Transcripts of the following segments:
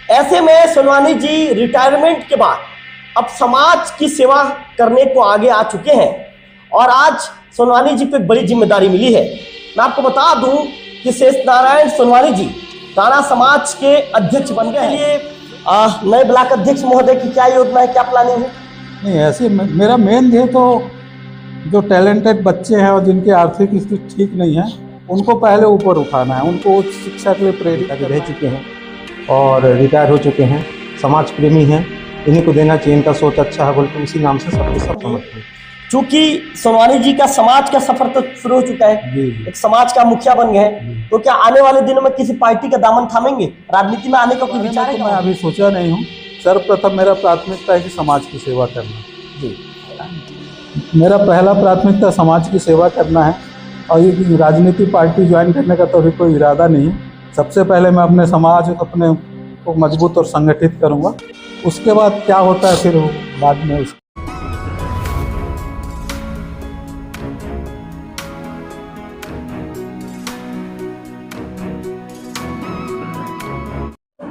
ऐसे में सोनवानी जी रिटायरमेंट के बाद अब समाज की सेवा करने को आगे आ चुके हैं और आज सोनवानी जी को एक बड़ी जिम्मेदारी मिली है। मैं आपको बता दूं कि शेष नारायण सोनवानी जी काणा समाज के अध्यक्ष बन गए हैं। नए ब्लॉक अध्यक्ष महोदय की क्या योजना है, क्या प्लानिंग है? नहीं, ऐसे मेरा मेन ध्येय तो जो टैलेंटेड बच्चे हैं और जिनकी आर्थिक स्थिति ठीक नहीं है उनको पहले ऊपर उठाना है, उनको उच्च शिक्षा के लिए प्रेरित रह चुके हैं और रिटायर हो चुके हैं, समाज प्रेमी हैं, इन्हीं को देना चाहिए। इनका सोच अच्छा है, बल्कि उसी नाम से सबके सब समझते हैं। चूंकि सोनवानी जी का समाज का सफर तो शुरू हो चुका है, एक समाज का मुखिया बन गए हैं, तो क्या आने वाले दिनों में किसी पार्टी का दामन थामेंगे, राजनीति में आने का कोई विचार है? मैं अभी सोचा नहीं हूँ। सर्वप्रथम मेरा प्राथमिकता है कि समाज की सेवा करना। जी, मेरा पहला प्राथमिकता समाज की सेवा करना है और ये राजनीति पार्टी ज्वाइन करने का तो अभी कोई इरादा नहीं है। सबसे पहले मैं अपने समाज अपने को मजबूत और संगठित करूँगा, उसके बाद क्या होता है फिर बाद में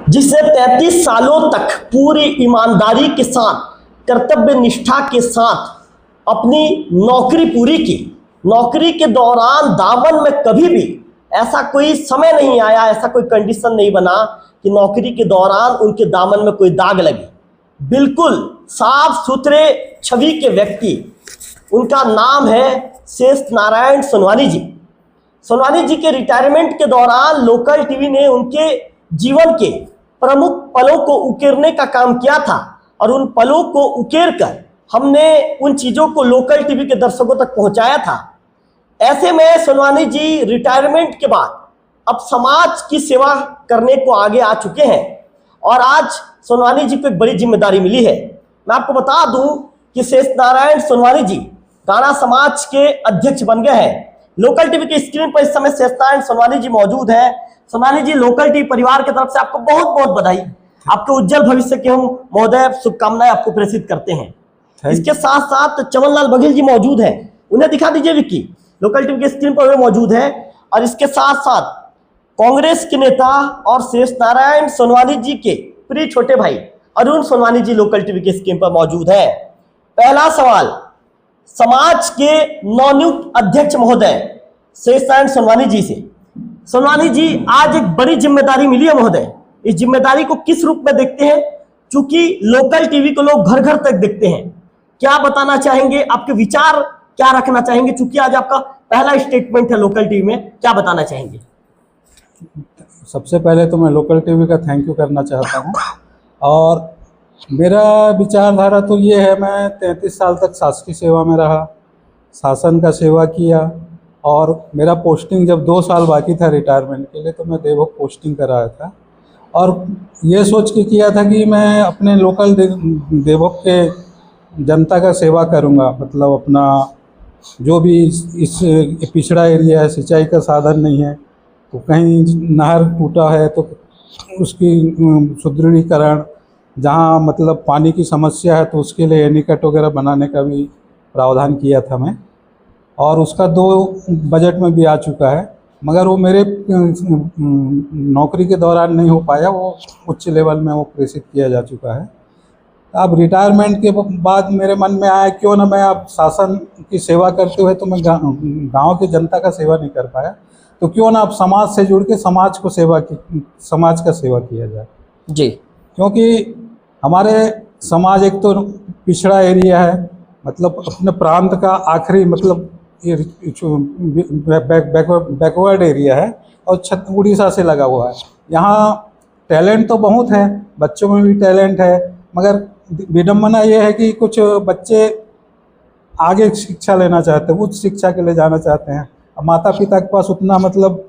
जिसने 33 सालों तक पूरी ईमानदारी के साथ, कर्तव्य निष्ठा के साथ अपनी नौकरी पूरी की। नौकरी के दौरान दामन में कभी भी ऐसा कोई समय नहीं आया, ऐसा कोई कंडीशन नहीं बना कि नौकरी के दौरान उनके दामन में कोई दाग लगे। बिल्कुल साफ सुथरे छवि के व्यक्ति, उनका नाम है शेष नारायण सोनवानी जी। सोनवानी जी के रिटायरमेंट के दौरान लोकल टीवी ने उनके जीवन के प्रमुख पलों को उकेरने का काम किया था और उन पलों को उकेर कर हमने उन चीज़ों को लोकल टीवी के दर्शकों तक पहुंचाया था। ऐसे में सोनवानी जी रिटायरमेंट के बाद अब समाज की सेवा करने को आगे आ चुके हैं और आज सोनवानी जी को एक बड़ी जिम्मेदारी मिली है। मैं आपको बता दूं कि शेष नारायण सोनवानी जी काणा समाज के अध्यक्ष बन गए हैं। लोकल टीवी के स्क्रीन पर इस समय शेष नारायण सोनवानी जी मौजूद है। सोनवानी जी, लोकल टीवी परिवार की तरफ से आपको बहुत बहुत बधाई, आपके उज्जवल भविष्य की हम महोदय शुभकामनाएं आपको प्रेषित करते हैं। इसके साथ साथ चमनलाल बघेल जी मौजूद हैं, उन्हें दिखा दीजिए विक्की, लोकल टीवी के स्क्रीन पर मौजूद है। और इसके साथ साथ कांग्रेस के नेता और शेष नारायण सोनवानी जी के प्रिय छोटे भाई अरुण सोनवानी जी लोकल टीवी के स्क्रीन पर मौजूद है। पहला सवाल समाज के नवनियुक्त अध्यक्ष महोदय शेष नारायण सोनवानी जी से। सोनवानी जी, आज एक बड़ी जिम्मेदारी मिली है महोदय, इस जिम्मेदारी को किस रूप में देखते हैं? चूंकि लोकल टीवी को लोग घर घर तक देखते हैं, क्या बताना चाहेंगे, आपके विचार क्या रखना चाहेंगे? चूंकि आज आपका पहला स्टेटमेंट है लोकल टीवी में, क्या बताना चाहेंगे? सबसे पहले तो मैं लोकल टीवी का थैंक यू करना चाहता हूं और मेरा विचारधारा तो ये है, मैं 33 साल तक शासकीय सेवा में रहा, शासन का सेवा किया और मेरा पोस्टिंग जब 2 साल बाकी था रिटायरमेंट के लिए तो मैं देवभोग पोस्टिंग कराया था और ये सोच के किया था कि मैं अपने लोकल देवभोग के जनता का सेवा करूंगा। मतलब अपना जो भी इस पिछड़ा एरिया है, सिंचाई का साधन नहीं है, तो कहीं नहर टूटा है तो उसकी सुदृढ़ीकरण, जहाँ मतलब पानी की समस्या है तो उसके लिए एनीकट वगैरह बनाने का भी प्रावधान किया था मैं और उसका 2 बजट में भी आ चुका है, मगर वो मेरे नौकरी के दौरान नहीं हो पाया, वो उच्च लेवल में वो प्रेषित किया जा चुका है। अब रिटायरमेंट के बाद मेरे मन में आया क्यों ना मैं अब शासन की सेवा करते हुए तो मैं गांव की जनता का सेवा नहीं कर पाया, तो क्यों ना अब समाज से जुड़ के समाज का सेवा किया जाए जी। क्योंकि हमारे समाज एक तो पिछड़ा एरिया है, मतलब अपने प्रांत का आखिरी मतलब ये बैकवर्ड एरिया है और उड़ीसा से लगा हुआ है। यहाँ टैलेंट तो बहुत है, बच्चों में भी टैलेंट है, मगर विडम्बना ये है कि कुछ बच्चे आगे शिक्षा लेना चाहते हैं, उच्च शिक्षा के लिए जाना चाहते हैं, माता पिता के पास उतना मतलब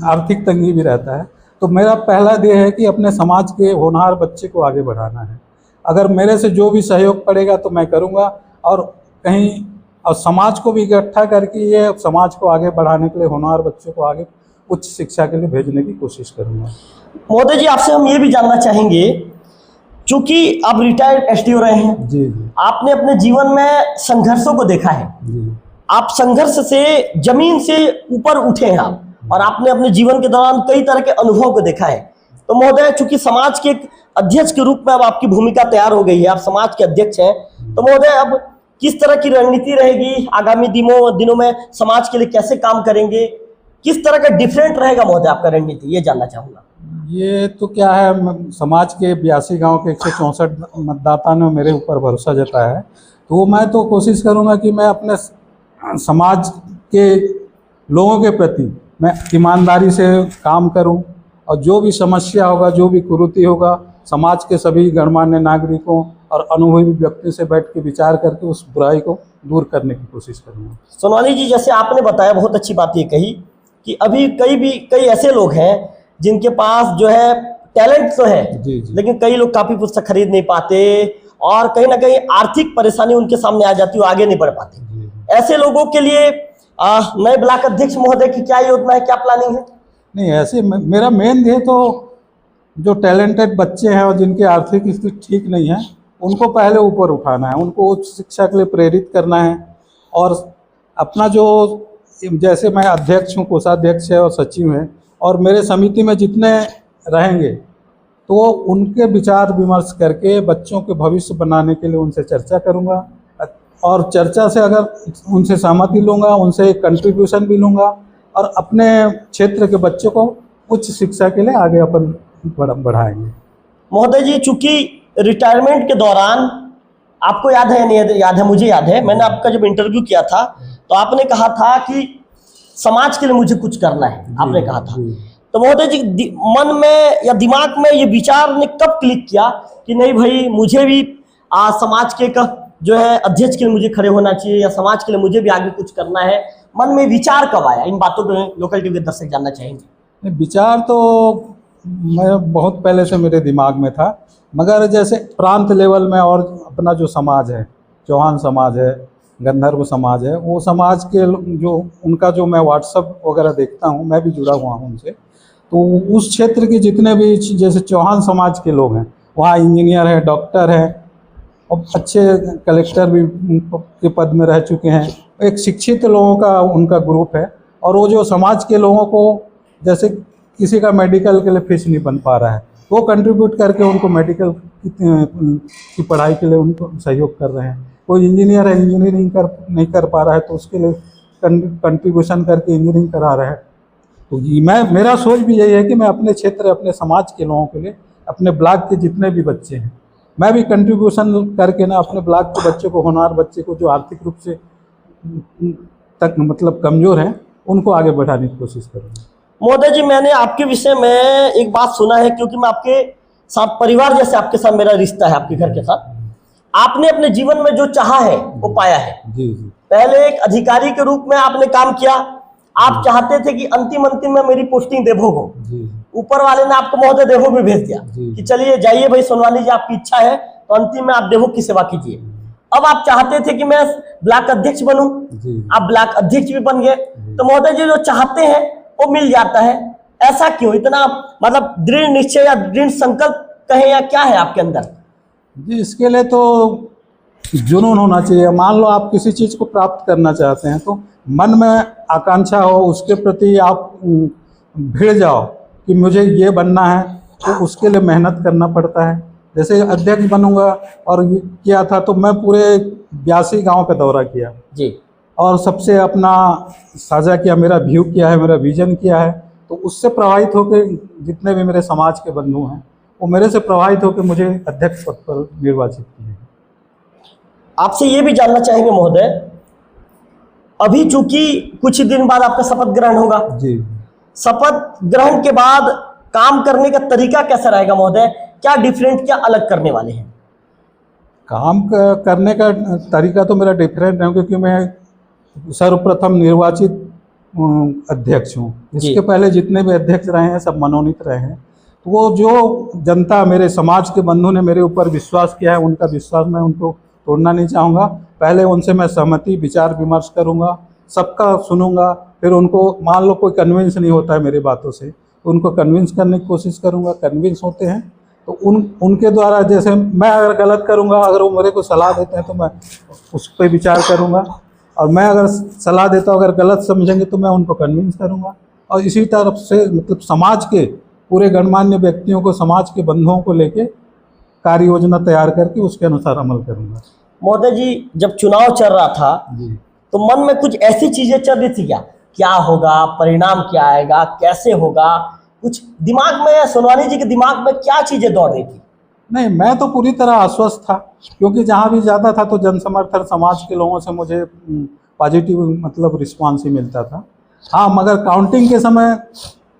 आर्थिक तंगी भी रहता है। तो मेरा पहला ध्येय है कि अपने समाज के होनहार बच्चे को आगे बढ़ाना है। अगर मेरे से जो भी सहयोग पड़ेगा तो मैं करूँगा और समाज को भी इकट्ठा करके ये समाज को आगे बढ़ाने के लिए होनहार बच्चों को आगे उच्च शिक्षा के लिए भेजने की कोशिश करूँगा। महोदय जी, आपसे हम ये भी जानना चाहेंगे, चूंकि आप रिटायर्ड एसडीओ रहे हैं, जी, आपने अपने जीवन में संघर्षों को देखा है, आप संघर्ष से जमीन से ऊपर उठे हैं आप, और आपने अपने जीवन के दौरान कई तरह के अनुभव को देखा है। तो महोदय, चूंकि समाज के एक अध्यक्ष के रूप में अब आपकी भूमिका तैयार हो गई है, आप समाज के अध्यक्ष हैं, तो महोदय अब किस तरह की रणनीति रहेगी आगामी दिनों में, समाज के लिए कैसे काम करेंगे, किस तरह का डिफरेंट रहेगा महोदय आपका रणनीति, ये जानना चाहूंगा। ये तो क्या है, समाज के 82 गांव के 164 मतदाता ने मेरे ऊपर भरोसा जताया है, तो मैं तो कोशिश करूंगा कि मैं अपने समाज के लोगों के प्रति मैं ईमानदारी से काम करूं, और जो भी समस्या होगा, जो भी कुरीति होगा, समाज के सभी गणमान्य नागरिकों और अनुभवी व्यक्ति से बैठ के विचार करके उस बुराई को दूर करने की कोशिश करूंगा। सोनवानी जी, जैसे आपने बताया, बहुत अच्छी बात ये कही कि अभी कई ऐसे लोग हैं जिनके पास जो है टैलेंट तो है, जी जी। लेकिन कई लोग कापी पुस्तक खरीद नहीं पाते और कहीं ना कहीं आर्थिक परेशानी उनके सामने आ जाती है, आगे नहीं बढ़ पाते। ऐसे लोगों के लिए नए ब्लॉक अध्यक्ष महोदय की क्या योजना है, क्या प्लानिंग है? नहीं, ऐसे मेरा मेन ध्येय तो जो टैलेंटेड बच्चे हैं और जिनकी आर्थिक स्थिति ठीक नहीं है, उनको पहले ऊपर उठाना है, उनको उच्च शिक्षा के लिए प्रेरित करना है। और अपना जो, जैसे मैं अध्यक्ष हूँ, कोषाध्यक्ष है और सचिव हैं, और मेरे समिति में जितने रहेंगे तो उनके विचार विमर्श करके बच्चों के भविष्य बनाने के लिए उनसे चर्चा करूँगा, और चर्चा से अगर उनसे सहमति लूँगा, उनसे एक कंट्रीब्यूशन भी लूँगा, और अपने क्षेत्र के बच्चों को उच्च शिक्षा के लिए आगे अपन बढ़ाएंगे। महोदय जी, चूंकि रिटायरमेंट के दौरान आपको याद है या नहीं याद है, मुझे याद है, मैंने आपका जब इंटरव्यू किया था तो आपने कहा था कि समाज के लिए मुझे कुछ करना है, आपने कहा था। तो महोदय जी, मन में या दिमाग में ये विचार ने कब क्लिक किया कि नहीं भाई, मुझे भी समाज के जो है अध्यक्ष के लिए मुझे खड़े होना चाहिए, या समाज के लिए मुझे भी आगे कुछ करना है? मन में विचार कब आया? इन बातों को लोकल टीवी के दर्शक जानना चाहेंगे। विचार तो मैं बहुत पहले से मेरे दिमाग में था, मगर जैसे प्रांत लेवल में और अपना जो समाज है, चौहान समाज है, गंधर्व समाज है, वो समाज के जो उनका जो मैं व्हाट्सएप वगैरह देखता हूँ, मैं भी जुड़ा हुआ हूँ उनसे, तो उस क्षेत्र के जितने भी जैसे चौहान समाज के लोग हैं, वहाँ इंजीनियर है, डॉक्टर है, और अच्छे कलेक्टर भी के पद में रह चुके हैं। एक शिक्षित लोगों का उनका ग्रुप है, और वो जो समाज के लोगों को, जैसे किसी का मेडिकल के लिए फीस नहीं बन पा रहा है, वो कंट्रीब्यूट करके उनको मेडिकल की पढ़ाई के लिए उनको सहयोग कर रहे हैं। कोई इंजीनियर है, इंजीनियरिंग नहीं कर पा रहा है, तो उसके लिए कंट्रीब्यूशन करके इंजीनियरिंग करा रहा है। तो मेरा सोच भी यही है कि मैं अपने क्षेत्र, अपने समाज के लोगों के लिए, अपने ब्लॉक के जितने भी बच्चे हैं, मैं भी कंट्रीब्यूशन करके ना अपने ब्लॉक के बच्चे को, होनहार बच्चे को, जो आर्थिक रूप से तक मतलब कमज़ोर हैं, उनको आगे बढ़ाने की कोशिश करूँगा। महोदय जी, मैंने आपके विषय में एक बात सुना है, क्योंकि मैं आपके साथ परिवार जैसे आपके साथ मेरा रिश्ता है, आपके घर के साथ। आपने अपने जीवन में जो चाहा है वो पाया है। जी जी। पहले एक अधिकारी के रूप में आपने काम किया, आप चाहते थे कि अंतिम में मेरी पोस्टिंग देवो हो, ऊपर वाले ने आपको महोदय देवो में भेज दिया कि चलिए जाइए भाई सोनवानी जी, आपकी इच्छा है तो अंतिम में आप देवो की सेवा कीजिए। अब आप चाहते थे कि मैं ब्लॉक अध्यक्ष बनूं, आप ब्लॉक अध्यक्ष भी बन गए। तो महोदय जी, जो चाहते हैं वो मिल जाता है, ऐसा क्यों? इतना मतलब दृढ़ निश्चय या दृढ़ संकल्प कहे या क्या है आपके अंदर? जी, इसके लिए तो जुनून होना चाहिए। मान लो आप किसी चीज़ को प्राप्त करना चाहते हैं, तो मन में आकांक्षा हो, उसके प्रति आप भिड़ जाओ कि मुझे ये बनना है, तो उसके लिए मेहनत करना पड़ता है। जैसे अध्यक्ष बनूंगा और किया था, तो मैं पूरे 82 गांव का दौरा किया जी, और सबसे अपना साझा किया, मेरा व्यू किया है, मेरा विजन किया है। तो उससे प्रभावित होकर जितने भी मेरे समाज के बंधु हैं, वो मेरे से प्रभावित होकर मुझे अध्यक्ष पद पर निर्वाचित किए। आपसे ये भी जानना चाहेंगे महोदय, अभी चूंकि कुछ दिन बाद आपका शपथ ग्रहण होगा जी, शपथ ग्रहण के बाद काम करने का तरीका कैसा रहेगा महोदय? क्या डिफरेंट, क्या अलग करने वाले हैं? काम करने का तरीका तो मेरा डिफरेंट है, क्योंकि मैं सर्वप्रथम निर्वाचित अध्यक्ष हूँ। इसके पहले जितने भी अध्यक्ष रहे हैं सब मनोनीत रहे हैं। तो वो जो जनता, मेरे समाज के बंधु ने मेरे ऊपर विश्वास किया है, उनका विश्वास मैं उनको तोड़ना नहीं चाहूँगा। पहले उनसे मैं सहमति, विचार विमर्श करूँगा, सबका सुनूंगा, फिर उनको, मान लो कोई कन्विंस नहीं होता है मेरी बातों से, उनको कन्विंस करने की कोशिश करूँगा। कन्विंस होते हैं तो उनके द्वारा, जैसे मैं अगर गलत करूँगा, अगर वो मेरे को सलाह देते हैं तो मैं उस पर विचार करूँगा, और मैं अगर सलाह देता हूँ, अगर गलत समझेंगे तो मैं उनको कन्विंस करूँगा। और इसी तरफ से मतलब समाज के पूरे गणमान्य व्यक्तियों को, समाज के बंधुओं को लेके कार्य योजना तैयार करके उसके अनुसार अमल करूँगा। महोदय जी, जब चुनाव चल रहा था जी। तो मन में कुछ ऐसी चीजें चल रही थी क्या होगा, परिणाम क्या आएगा, कैसे होगा, कुछ दिमाग में, सोनवानी जी के दिमाग में क्या चीजें दौड़ रही थी? नहीं, मैं तो पूरी तरह आश्वस्त था, क्योंकि जहाँ भी जाता था तो जन समर्थन समाज के लोगों से मुझे पॉजिटिव मतलब रिस्पांस ही मिलता था। हाँ, मगर काउंटिंग के समय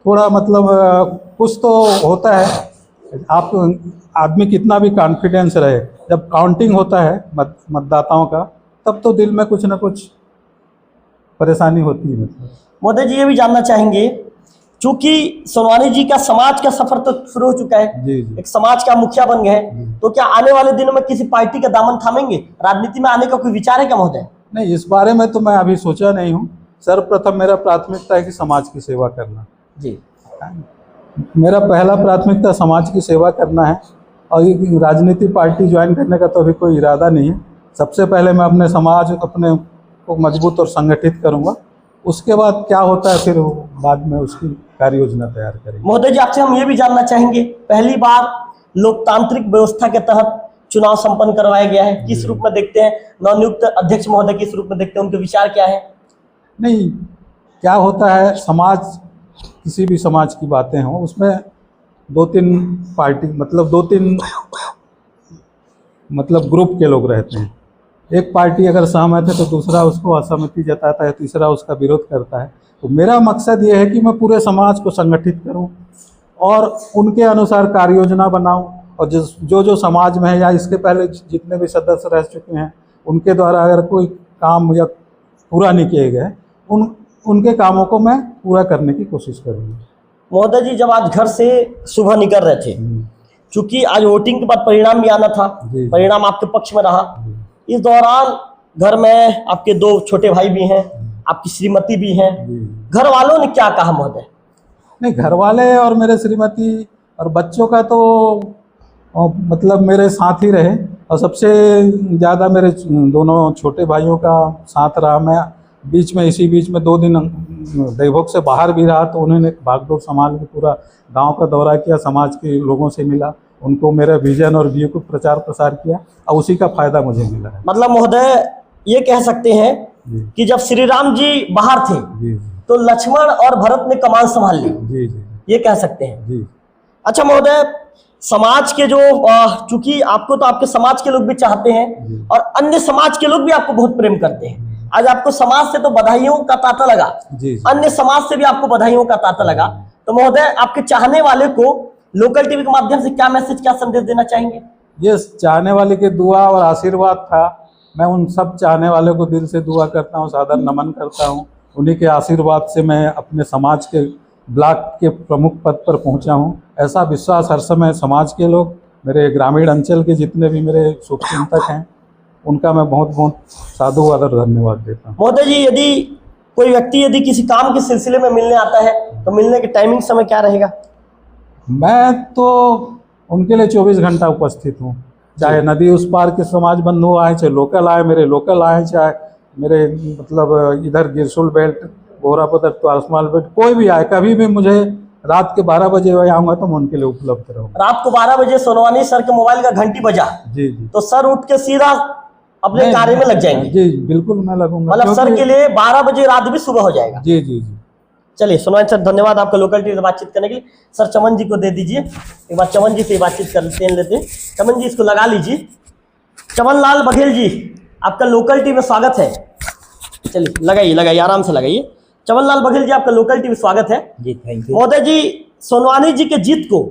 थोड़ा मतलब कुछ तो होता है। आप आदमी कितना भी कॉन्फिडेंस रहे, जब काउंटिंग होता है मतदाताओं का, तब तो दिल में कुछ ना कुछ परेशानी होती है। मतलब मोदी जी, ये भी जानना चाहेंगे, चूंकि सोनवानी जी का समाज का सफर तो शुरू हो चुका है, जी जी। एक समाज का मुखिया बन गए हैं, तो क्या आने वाले दिनों में किसी पार्टी का दामन थामेंगे? राजनीति में आने का कोई विचार है क्या महोदय? नहीं, इस बारे में तो मैं अभी सोचा नहीं हूँ। सर्वप्रथम मेरा प्राथमिकता है कि समाज की सेवा करना। जी, मेरा पहला प्राथमिकता समाज की सेवा करना है, और ये राजनीतिक पार्टी ज्वाइन करने का तो अभी कोई इरादा नहीं है। सबसे पहले मैं अपने समाज, अपने को मजबूत और संगठित करूँगा, उसके बाद क्या होता है फिर बाद में उसकी कार्य योजना तैयार करेंगे। महोदय जी, आपसे हम ये भी जानना चाहेंगे, पहली बार लोकतांत्रिक व्यवस्था के तहत चुनाव संपन्न करवाया गया है, किस रूप में देखते हैं? नवनियुक्त अध्यक्ष महोदय किस रूप में देखते हैं, उनके विचार क्या है? नहीं, क्या होता है, समाज, किसी भी समाज की बातें हों, उसमें दो तीन पार्टी मतलब दो तीन मतलब ग्रुप के लोग रहते हैं। एक पार्टी अगर सहमत है तो दूसरा उसको असहमति जताता है, तीसरा उसका विरोध करता है। तो मेरा मकसद ये है कि मैं पूरे समाज को संगठित करूं और उनके अनुसार कार्य योजना बनाऊं, और जो समाज में है या इसके पहले जितने भी सदस्य रह चुके हैं उनके द्वारा अगर कोई काम या पूरा नहीं किए गए, उनके कामों को मैं पूरा करने की कोशिश करूँगा। महोदय जी, जब आज घर से सुबह निकल रहे थे, चूंकि आज वोटिंग के बाद परिणाम भी आना था, परिणाम आपके पक्ष में रहा, इस दौरान घर में आपके 2 छोटे भाई भी हैं, आपकी श्रीमती भी हैं, घर वालों ने क्या कहा महोदय? नहीं, घर वाले और मेरे श्रीमती और बच्चों का तो मतलब मेरे साथ ही रहे, और सबसे ज़्यादा मेरे दोनों छोटे भाइयों का साथ रहा। मैं इसी बीच में 2 दिन दैवभोग से बाहर भी रहा, तो उन्होंने भागदौड़ संभाल के पूरा गांव का दौरा किया, समाज के लोगों से मिला, उनको मेरा विजन और व्यू को प्रचार प्रसार किया, और उसी का फायदा मुझे मिला है। मतलब महोदय, ये कह सकते हैं कि जब श्री राम जी बाहर थे तो लक्ष्मण और भरत ने कमान संभाल ली, ये कह सकते हैं। अच्छा महोदय, समाज के जो चूंकि आपको तो आपके समाज के लोग भी चाहते हैं और अन्य समाज के लोग भी आपको बहुत प्रेम करते हैं। आज आपको समाज से तो बधाइयों का तांता लगा, अन्य समाज से भी आपको बधाइयों का तांता लगा, तो महोदय आपके चाहने वाले को लोकल टीवी के माध्यम से क्या मैसेज, क्या संदेश देना चाहेंगे? ये चाहने वाले के दुआ और आशीर्वाद था। मैं उन सब चाहने वाले को दिल से दुआ करता हूँ, सादर नमन करता हूँ। उन्हीं के आशीर्वाद से मैं अपने समाज के ब्लॉक के प्रमुख पद पर पहुँचा हूँ। ऐसा विश्वास हर समय समाज के लोग, मेरे ग्रामीण अंचल के जितने भी मेरे शुभचिंतक हैं, उनका मैं बहुत बहुत साधु आदर धन्यवाद देता हूँ। महोदय जी, यदि कोई व्यक्ति यदि किसी काम के सिलसिले में मिलने आता है तो मिलने के टाइमिंग समय क्या रहेगा? मैं तो उनके लिए 24 घंटा उपस्थित हूँ, चाहे नदी उस पार के समाज बंधु आए, चाहे लोकल आए, मेरे लोकल आए, चाहे मेरे मतलब इधर गिरसुल बेल्ट, गोरापदर, त्वारसमाल बेल्ट, कोई भी आए, कभी भी मुझे रात के 12 बजे आऊँगा तो मैं उनके लिए उपलब्ध रहूँगा। रात को 12 बजे सोनवानी सर के मोबाइल का घंटी बजा जी, तो सर उठ के सीधा अपने कार्य में लग जाएंगे? जी बिल्कुल, मैं लगूंगा। मतलब सर के लिए 12 बजे रात भी सुबह हो जाएगा? जी जी जी। चलिए सोनवानी सर, धन्यवाद आपका लोकल टीवी से बातचीत करने के लिए। सर चमन जी को दे दीजिए, एक बार चमन जी से बातचीत कर लेते हैं। चमन जी, इसको लगा लीजिए। चमन लाल बघेल जी, आपका लोकल टीवी में स्वागत है। चलिए लगाइए, आराम से लगाइए। चमन लाल बघेल जी, आपका लोकल टीवी स्वागत है जी। Thank you. महोदय जी, सोनवानी जी के जीत को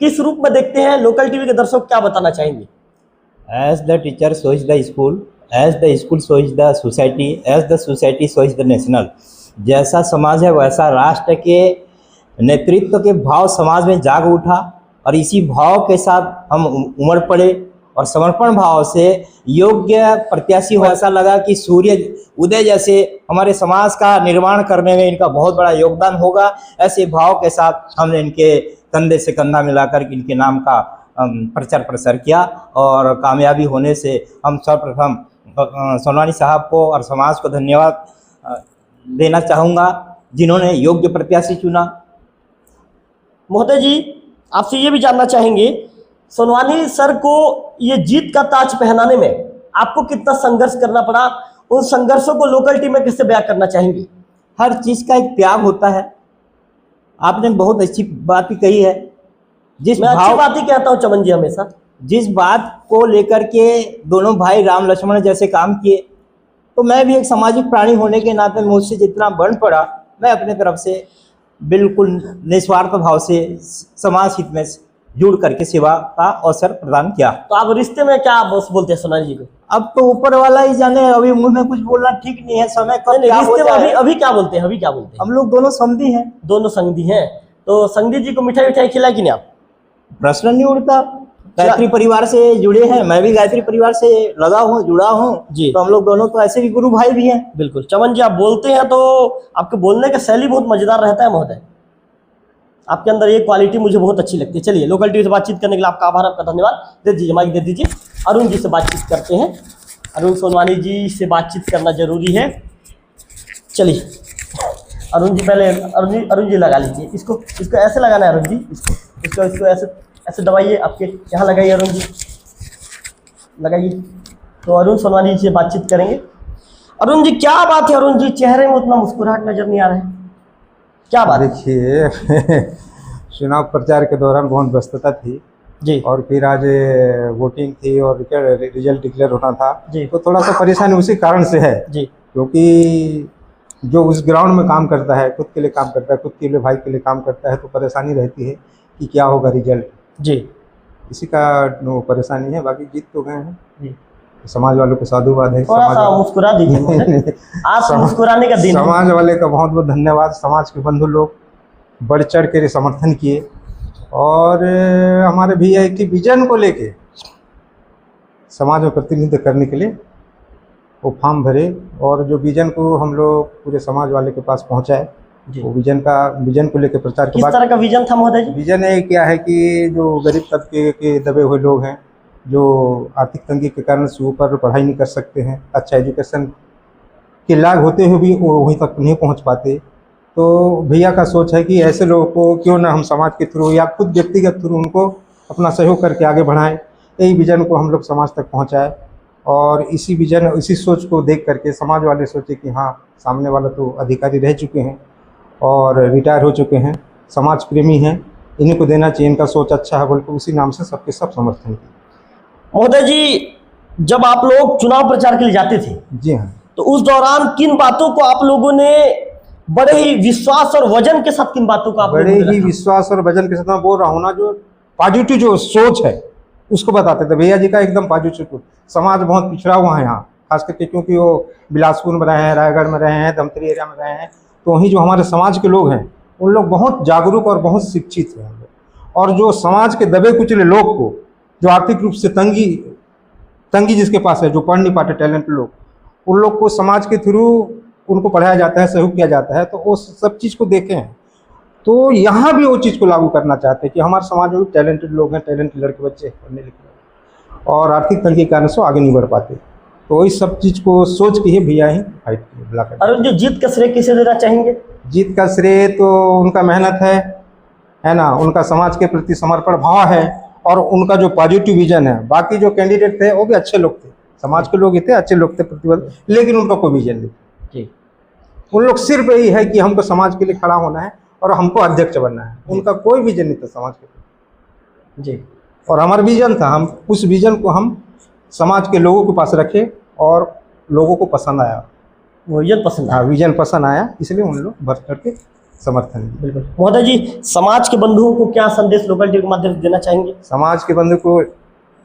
किस रूप में देखते हैं? लोकल टीवी के दर्शक क्या बताना चाहेंगे? As the teacher shows the school, as the school shows the society, as the society shows the national। जैसा समाज है वैसा राष्ट्र के नेतृत्व के भाव समाज में जाग उठा, और इसी भाव के साथ हम उमड़ पड़े और समर्पण भाव से योग्य प्रत्याशी हो। ऐसा लगा कि सूर्य उदय जैसे हमारे समाज का निर्माण करने में इनका बहुत बड़ा योगदान होगा। ऐसे भाव के साथ हमने इनके कंधे से कंधा मिलाकर इनके नाम का प्रचार प्रसार किया, और कामयाबी होने से हम सर्वप्रथम सोनवानी साहब को और समाज को धन्यवाद देना चाहूँगा, जिन्होंने योग्य प्रत्याशी चुना। महोदय जी, आपसे ये भी जानना चाहेंगे, सोनवानी सर को ये जीत का ताज पहनाने में आपको कितना संघर्ष करना पड़ा, उन संघर्षों को लोकल टीम में कैसे बयां करना चाहेंगे? हर चीज़ का एक त्याग होता है। आपने बहुत अच्छी बात ही कही है। जिस मैं अच्छी भाव बात ही कहता हूँ चमन जी हमेशा। जिस बात को लेकर के दोनों भाई राम लक्ष्मण जैसे काम किए, तो मैं भी एक सामाजिक प्राणी होने के नाते मुझसे जितना बन पड़ा, मैं अपने तरफ से बिल्कुल निस्वार्थ भाव से समाज हित में जुड़ करके सेवा का अवसर प्रदान किया। तो आप रिश्ते में क्या बस बोलते हैं सोनाली जी को? अब तो ऊपर वाला ही जाने, अभी मुंह में कुछ बोलना ठीक नहीं है। समय कब नहीं, क्या हो रिश्ते में जाए। अभी क्या बोलते हैं? अभी क्या बोलते हैं? हम लोग दोनों समधी हैं। दोनों संगधी हैं, तो संगधी जी को मिठाई विठाई खिलाए कि नहीं आप? प्रश्न नहीं उठता। गायत्री परिवार से जुड़े हैं, मैं भी गायत्री परिवार से लगा हूँ, जुड़ा हूँ जी। तो हम लोग दोनों तो ऐसे भी गुरु भाई भी हैं। बिल्कुल। चमन जी, आप बोलते हैं तो आपके बोलने का शैली बहुत मजेदार रहता है महोदय। आपके अंदर ये क्वालिटी मुझे बहुत अच्छी लगती है। चलिए, लोकल टीवी से बातचीत करने के लिए आपका आभार, आपका धन्यवाद। दे दीजिए माइक, दे दीजिए। अरुण जी से बातचीत करते हैं। अरुण सोनवानी जी से बातचीत करना जरूरी है। चलिए अरुण जी, पहले अरुण जी लगा लीजिए। इसको ऐसे लगाना है अरुण जी, इसको ऐसे दबाइए, आपके यहाँ लगाइए अरुण जी, लगाइए। तो अरुण सोनवानी जी से बातचीत करेंगे। अरुण जी, क्या बात है अरुण जी, चेहरे में उतना मुस्कुराहट नजर नहीं आ रहा है, क्या बात है? देखिए, चुनाव प्रचार के दौरान बहुत व्यस्तता थी जी और फिर आज वोटिंग थी और रिजल्ट डिक्लेयर होना था जी। तो थोड़ा सा परेशानी उसी कारण से है, जी क्योंकि जो उस ग्राउंड में काम करता है, खुद के लिए काम करता है, खुद के लिए भाई के लिए काम करता है, तो परेशानी रहती है कि क्या होगा रिजल्ट। जी इसी का परेशानी है। बाकी जीत तो गए हैं, जी। समाज वालों को साधुवाद है। थोड़ा सा मुस्कुरा दीजिए महोदय। आज मुस्कुराने का दिन है। समाज वाले का बहुत बहुत धन्यवाद। समाज के बंधु लोग बढ़ चढ़ के समर्थन किए और हमारे भैया की विजन को लेके समाज में प्रतिनिधित्व करने के लिए वो फॉर्म भरे और जो विजन को हम लोग पूरे समाज वाले के पास पहुंचाए, वो विजन को लेकर प्रचार के किस बाद। तरह का विजन था महोदय जी? विजन है क्या है कि जो गरीब तबके के दबे हुए लोग हैं, जो आर्थिक तंगी के कारण से ऊपर पढ़ाई नहीं कर सकते हैं, अच्छा एजुकेशन के लाभ होते हुए भी वो वहीं तक नहीं पहुंच पाते, तो भैया का सोच है कि ऐसे लोगों को क्यों ना हम समाज के थ्रू या खुद व्यक्तिगत थ्रू उनको अपना सहयोग करके आगे बढ़ाएं। यही विजन को हम लोग समाज तक पहुंचाए और इसी विजन, इसी सोच को देख करके समाज वाले सोचे कि हाँ, सामने वाला तो अधिकारी रह चुके हैं और रिटायर हो चुके हैं, समाज प्रेमी हैं, इन्हीं को देना चाहिए, इनका सोच अच्छा है, बल्कि उसी नाम से सबके सब समर्थन किए। महोदय जी, जब आप लोग चुनाव प्रचार के लिए जाते थे, जी हाँ, तो उस दौरान किन बातों को आप लोगों ने बड़े ही विश्वास और वजन के साथ, किन बातों को आप बड़े लोगों ने ही रखा? विश्वास और वजन के साथ मैं बोल रहा हूँ ना, जो पॉजिटिव जो सोच है उसको बताते थे। भैया जी का एकदम पॉजिटिव। समाज बहुत पिछड़ा हुआ है यहाँ, खास करके क्योंकि वो बिलासपुर में रहे हैं, रायगढ़ में रहे हैं, धमतरी एरिया में रहे हैं, तो वहीं जो हमारे समाज के लोग हैं उन लोग बहुत जागरूक और बहुत शिक्षित हैं। और जो समाज के दबे कुचले लोग को, जो आर्थिक रूप से तंगी जिसके पास है, जो पढ़ नहीं पाते टैलेंट लोग, उन लोग को समाज के थ्रू उनको पढ़ाया जाता है, सहयोग किया जाता है, तो वो सब चीज़ को देखे हैं। तो यहाँ भी वो चीज़ को लागू करना चाहते हैं कि हमारे समाज में भी टैलेंटेड लोग हैं, टैलेंटेड लड़के बच्चे पढ़ने लिखने और आर्थिक तंगी के कारण से आगे नहीं बढ़ पाते, तो इस सब चीज़ को सोच के ही भैया ही फाइट बुला कर। अरुण जी, जीत का श्रेय किसे देना चाहेंगे? जीत का श्रेय तो उनका मेहनत है ना, उनका समाज के प्रति समर्पण भाव है और उनका जो पॉजिटिव विजन है। बाकी जो कैंडिडेट थे वो भी अच्छे लोग थे, समाज के लोग ही थे, अच्छे लोग थे प्रतिबद्ध, लेकिन उनका कोई विजन नहीं। जी। उन लोग सिर्फ यही है कि हमको समाज के लिए खड़ा होना है और हमको अध्यक्ष बनना है, उनका कोई विजन नहीं था समाज के लिए। जी। और हमारा विजन था, हम उस विजन को हम समाज के लोगों के पास रखे और लोगों को पसंद आया, वो विजन पसंद आया। हाँ, विजन पसंद आया, इसलिए उन लोग बढ़ करके समर्थन दिया। बिल्कुल। महोदय जी, समाज के बंधुओं को क्या संदेश लोकल टीवी के माध्यम से देना चाहेंगे? समाज के बंधु को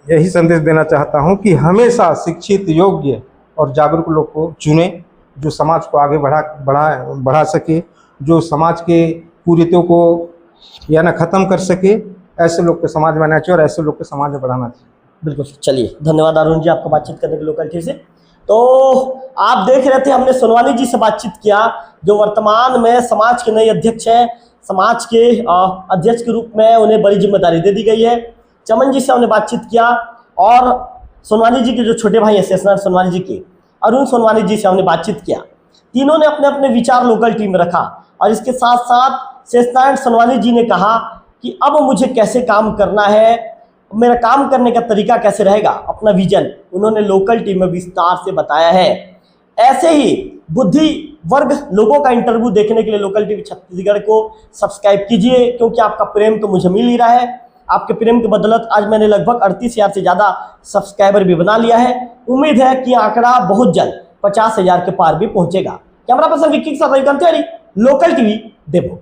यही संदेश देना चाहता हूँ कि हमेशा शिक्षित, योग्य और जागरूक लोग को चुने, जो समाज को आगे बढ़ा सके, जो समाज के कुरीतियों को या ना ख़त्म कर सके, ऐसे लोग को समाज में आना चाहिए और ऐसे लोग को समाज में बढ़ाना चाहिए। बिल्कुल। चलिए, धन्यवाद अरुण जी आपका बातचीत करने के लोकल टीवी से। तो आप देख रहे थे, हमने सोनवानी जी से बातचीत किया, जो वर्तमान में समाज के नए अध्यक्ष हैं। समाज के अध्यक्ष के रूप में उन्हें बड़ी जिम्मेदारी दे दी गई है। चमन जी से हमने बातचीत किया और सोनवानी जी के जो छोटे भाई हैं शेषनारायण सोनवानी जी के, अरुण सोनवानी जी से हमने बातचीत किया। तीनों ने अपने अपने विचार लोकल टीम में रखा और इसके साथ साथ शेषनारायण सोनवानी जी ने कहा कि अब मुझे कैसे काम करना है, मेरा काम करने का तरीका कैसे रहेगा, अपना विजन उन्होंने लोकल टीवी में विस्तार से बताया है। ऐसे ही बुद्धि वर्ग लोगों का इंटरव्यू देखने के लिए लोकल टीवी छत्तीसगढ़ को सब्सक्राइब कीजिए, क्योंकि आपका प्रेम तो मुझे मिल ही रहा है। आपके प्रेम की बदौलत आज मैंने लगभग 38,000 से ज़्यादा सब्सक्राइबर भी बना लिया है। उम्मीद है कि आंकड़ा बहुत जल्द 50,000 के पार भी पहुंचेगा। कैमरा पर्सन विक्की के साथ रविकांत तिवारी, लोकल टीवी, देवो।